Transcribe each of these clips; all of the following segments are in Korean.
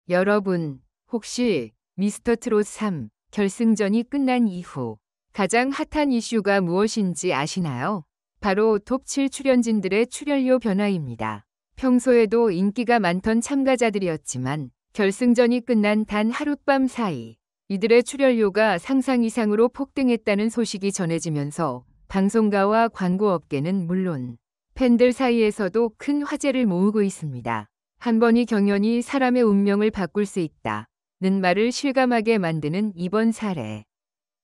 여러분, 혹시 미스터트롯 3 결승전이 끝난 이후 가장 핫한 이슈가 무엇인지 아시나요? 바로 톱7 출연진들의 출연료 변화입니다. 평소에도 인기가 많던 참가자들이었지만 결승전이 끝난 단 하룻밤 사이 이들의 출연료가 상상 이상으로 폭등했다는 소식이 전해지면서 방송가와 광고업계는 물론 팬들 사이에서도 큰 화제를 모으고 있습니다. 한 번의 경연이 사람의 운명을 바꿀 수 있다는 말을 실감하게 만드는 이번 사례.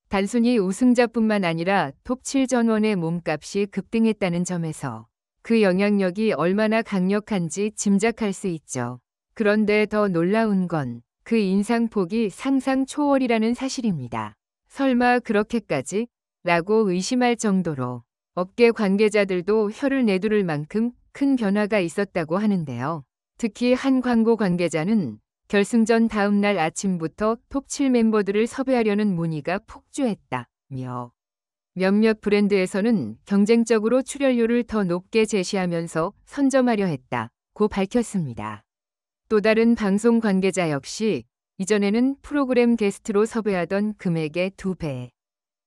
단순히 우승자뿐만 아니라 톱7 전원의 몸값이 급등했다는 점에서 그 영향력이 얼마나 강력한지 짐작할 수 있죠. 그런데 더 놀라운 건 그 인상폭이 상상 초월이라는 사실입니다. 설마 그렇게까지? 라고 의심할 정도로 업계 관계자들도 혀를 내두를 만큼 큰 변화가 있었다고 하는데요. 특히 한 광고 관계자는 결승전 다음 날 아침부터 톱7 멤버들을 섭외하려는 문의가 폭주했다며 몇몇 브랜드에서는 경쟁적으로 출연료를 더 높게 제시하면서 선점하려 했다고 밝혔습니다. 또 다른 방송 관계자 역시 이전에는 프로그램 게스트로 섭외하던 금액의 2배,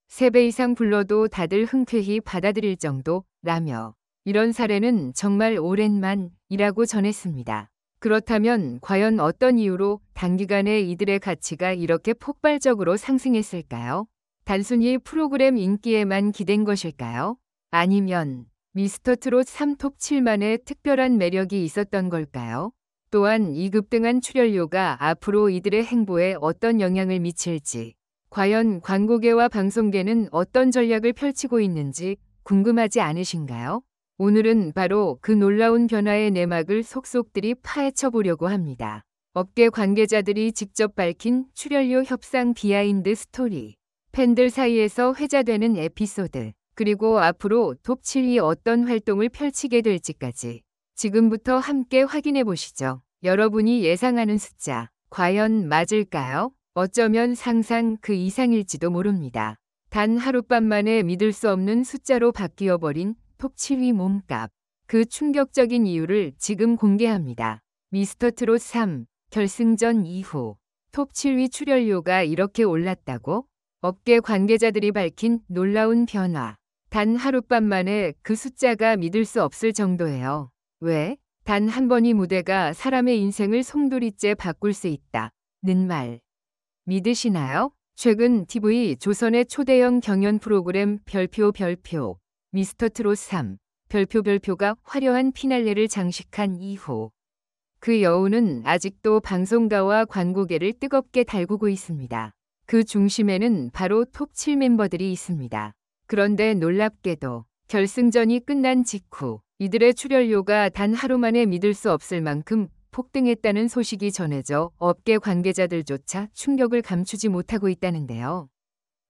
3배 이상 불러도 다들 흔쾌히 받아들일 정도라며 이런 사례는 정말 오랜만이라고 전했습니다. 그렇다면 과연 어떤 이유로 단기간에 이들의 가치가 이렇게 폭발적으로 상승했을까요? 단순히 프로그램 인기에만 기댄 것일까요? 아니면 미스터트롯 3 톱7만의 특별한 매력이 있었던 걸까요? 또한 이 급등한 출연료가 앞으로 이들의 행보에 어떤 영향을 미칠지, 과연 광고계와 방송계는 어떤 전략을 펼치고 있는지 궁금하지 않으신가요? 오늘은 바로 그 놀라운 변화의 내막을 속속들이 파헤쳐 보려고 합니다. 업계 관계자들이 직접 밝힌 출연료 협상 비하인드 스토리, 팬들 사이에서 회자되는 에피소드, 그리고 앞으로 톱7이 어떤 활동을 펼치게 될지까지 지금부터 함께 확인해 보시죠. 여러분이 예상하는 숫자, 과연 맞을까요? 어쩌면 상상 그 이상일지도 모릅니다. 단 하룻밤 만에 믿을 수 없는 숫자로 바뀌어버린 톱7위 몸값. 그 충격적인 이유를 지금 공개합니다. 미스터트롯 3 결승전 이후 톱7위 출연료가 이렇게 올랐다고? 업계 관계자들이 밝힌 놀라운 변화. 단 하룻밤 만에 그 숫자가 믿을 수 없을 정도예요. 왜? 단 한 번의 무대가 사람의 인생을 송두리째 바꿀 수 있다는 말. 믿으시나요? 최근 TV 조선의 초대형 경연 프로그램 별표 미스터트롯 3 별표가 화려한 피날레를 장식한 이후 그 여우는 아직도 방송가와 광고계를 뜨겁게 달구고 있습니다. 그 중심에는 바로 톱7 멤버들이 있습니다. 그런데 놀랍게도 결승전이 끝난 직후 이들의 출연료가 단 하루 만에 믿을 수 없을 만큼 폭등했다는 소식이 전해져 업계 관계자들조차 충격을 감추지 못하고 있다는데요.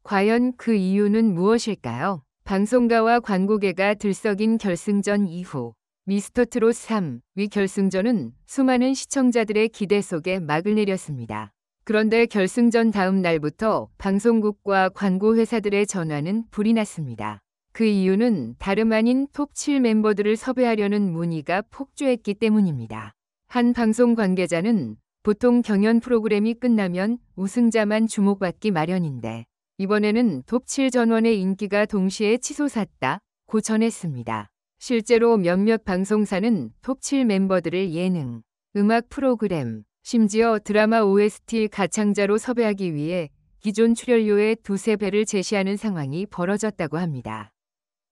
과연 그 이유는 무엇일까요? 방송가와 광고계가 들썩인 결승전 이후 미스터트롯 3 위 결승전은 수많은 시청자들의 기대 속에 막을 내렸습니다. 그런데 결승전 다음 날부터 방송국과 광고회사들의 전화는 불이 났습니다. 그 이유는 다름 아닌 톱7 멤버들을 섭외하려는 문의가 폭주했기 때문입니다. 한 방송 관계자는 보통 경연 프로그램이 끝나면 우승자만 주목받기 마련인데 이번에는 톱7 전원의 인기가 동시에 치솟았다고 전했습니다. 실제로 몇몇 방송사는 톱7 멤버들을 예능, 음악 프로그램, 심지어 드라마 OST 가창자로 섭외하기 위해 기존 출연료의 2~3배를 제시하는 상황이 벌어졌다고 합니다.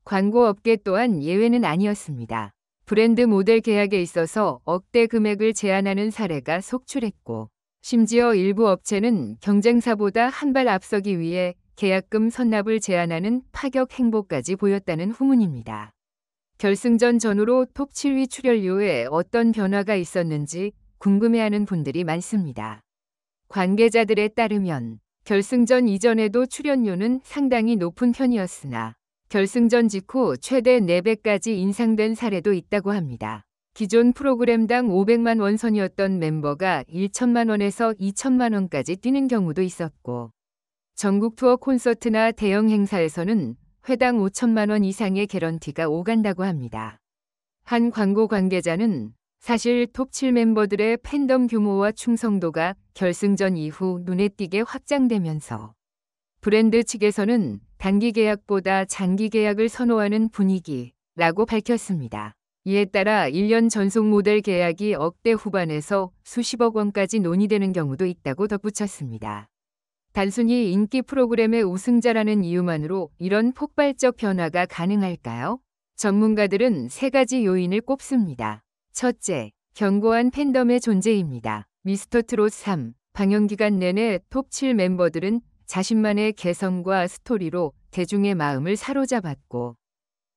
광고업계 또한 예외는 아니었습니다. 브랜드 모델 계약에 있어서 억대 금액을 제한하는 사례가 속출했고 심지어 일부 업체는 경쟁사보다 한 발 앞서기 위해 계약금 선납을 제한하는 파격 행보까지 보였다는 후문입니다. 결승전 전후로 톱7위 출연료에 어떤 변화가 있었는지 궁금해하는 분들이 많습니다. 관계자들에 따르면 결승전 이전에도 출연료는 상당히 높은 편이었으나 결승전 직후 최대 4배까지 인상된 사례도 있다고 합니다. 기존 프로그램당 500만 원 선이었던 멤버가 1천만 원에서 2천만 원까지 뛰는 경우도 있었고 전국 투어 콘서트나 대형 행사에서는 회당 5천만 원 이상의 개런티가 오간다고 합니다. 한 광고 관계자는 사실 톱7 멤버들의 팬덤 규모와 충성도가 결승전 이후 눈에 띄게 확장되면서 브랜드 측에서는 단기 계약보다 장기 계약을 선호하는 분위기라고 밝혔습니다. 이에 따라 1년 전속 모델 계약이 억대 후반에서 수십억 원까지 논의되는 경우도 있다고 덧붙였습니다. 단순히 인기 프로그램의 우승자라는 이유만으로 이런 폭발적 변화가 가능할까요? 전문가들은 세 가지 요인을 꼽습니다. 첫째, 견고한 팬덤의 존재입니다. 미스터트롯 3 방영기간 내내 톱7 멤버들은 자신만의 개성과 스토리로 대중의 마음을 사로잡았고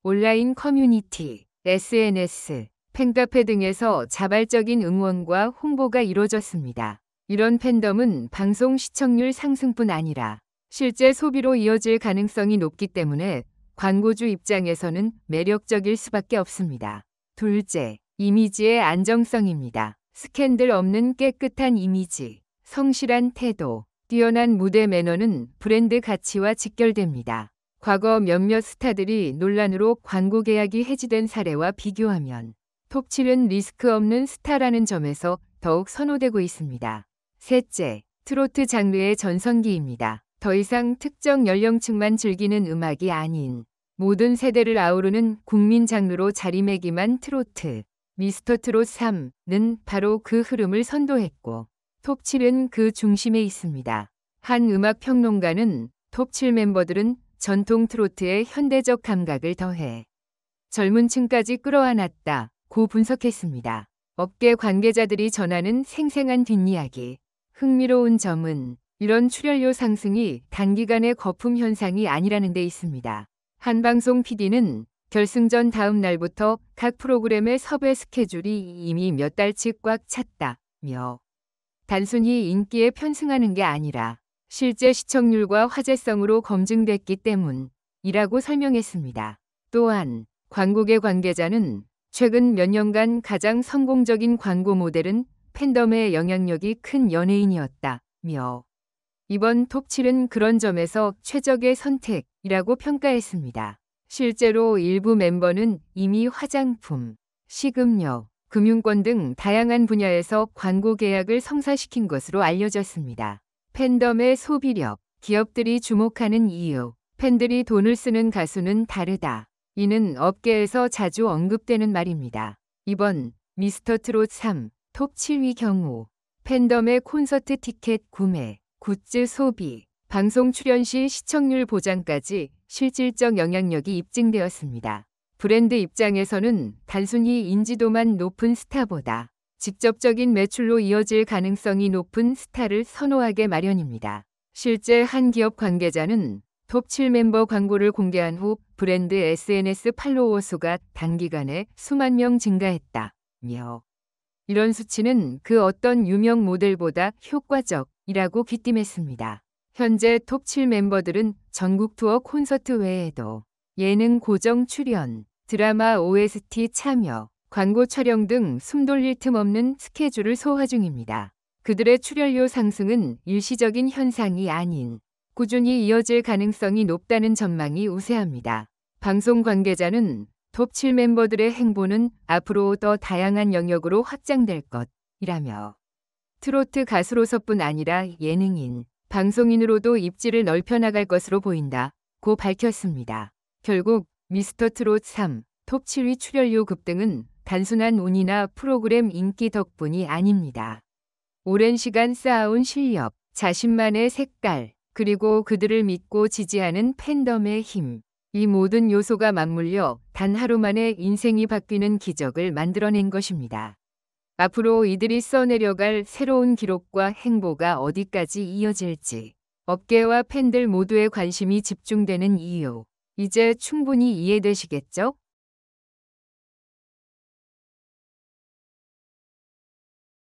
온라인 커뮤니티, SNS, 팬카페 등에서 자발적인 응원과 홍보가 이루어졌습니다. 이런 팬덤은 방송 시청률 상승뿐 아니라 실제 소비로 이어질 가능성이 높기 때문에 광고주 입장에서는 매력적일 수밖에 없습니다. 둘째, 이미지의 안정성입니다. 스캔들 없는 깨끗한 이미지, 성실한 태도, 뛰어난 무대 매너는 브랜드 가치와 직결됩니다. 과거 몇몇 스타들이 논란으로 광고 계약이 해지된 사례와 비교하면 톱7은 리스크 없는 스타라는 점에서 더욱 선호되고 있습니다. 셋째, 트로트 장르의 전성기입니다. 더 이상 특정 연령층만 즐기는 음악이 아닌 모든 세대를 아우르는 국민 장르로 자리매김한 트로트. 미스터트롯 3는 바로 그 흐름을 선도했고 톱7은 그 중심에 있습니다. 한 음악 평론가는 톱7 멤버들은 전통 트로트의 현대적 감각을 더해 젊은 층까지 끌어안았다고 분석했습니다. 업계 관계자들이 전하는 생생한 뒷이야기. 흥미로운 점은 이런 출연료 상승이 단기간의 거품 현상이 아니라는 데 있습니다. 한 방송 PD는 결승전 다음 날부터 각 프로그램의 섭외 스케줄이 이미 몇 달치 꽉 찼다며 단순히 인기에 편승하는 게 아니라 실제 시청률과 화제성으로 검증됐기 때문이라고 설명했습니다. 또한 광고계 관계자는 최근 몇 년간 가장 성공적인 광고 모델은 팬덤의 영향력이 큰 연예인이었다며 이번 톱7은 그런 점에서 최적의 선택이라고 평가했습니다. 실제로 일부 멤버는 이미 화장품, 식음료, 금융권 등 다양한 분야에서 광고 계약을 성사시킨 것으로 알려졌습니다. 팬덤의 소비력, 기업들이 주목하는 이유, 팬들이 돈을 쓰는 가수는 다르다. 이는 업계에서 자주 언급되는 말입니다. 이번 미스터트롯 3 톱7위 경우 팬덤의 콘서트 티켓 구매, 굿즈 소비, 방송 출연 시 시청률 보장까지 실질적 영향력이 입증되었습니다. 브랜드 입장에서는 단순히 인지도만 높은 스타보다 직접적인 매출로 이어질 가능성이 높은 스타를 선호하게 마련입니다. 실제 한 기업 관계자는 톱7 멤버 광고를 공개한 후 브랜드 SNS 팔로워 수가 단기간에 수만 명 증가했다며 이런 수치는 그 어떤 유명 모델보다 효과적이라고 귀띔했습니다. 현재 톱7 멤버들은 전국 투어 콘서트 외에도 예능 고정 출연, 드라마 OST 참여, 광고 촬영 등 숨 돌릴 틈 없는 스케줄을 소화 중입니다. 그들의 출연료 상승은 일시적인 현상이 아닌 꾸준히 이어질 가능성이 높다는 전망이 우세합니다. 방송 관계자는 톱7 멤버들의 행보는 앞으로 더 다양한 영역으로 확장될 것이라며 트로트 가수로서뿐 아니라 예능인, 방송인으로도 입지를 넓혀나갈 것으로 보인다고 밝혔습니다. 결국 미스터트롯 3 톱7위 출연료 급등은 단순한 운이나 프로그램 인기 덕분이 아닙니다. 오랜 시간 쌓아온 실력, 자신만의 색깔, 그리고 그들을 믿고 지지하는 팬덤의 힘. 이 모든 요소가 맞물려 단 하루 만에 인생이 바뀌는 기적을 만들어낸 것입니다. 앞으로 이들이 써내려갈 새로운 기록과 행보가 어디까지 이어질지 업계와 팬들 모두의 관심이 집중되는 이유, 이제 충분히 이해되시겠죠?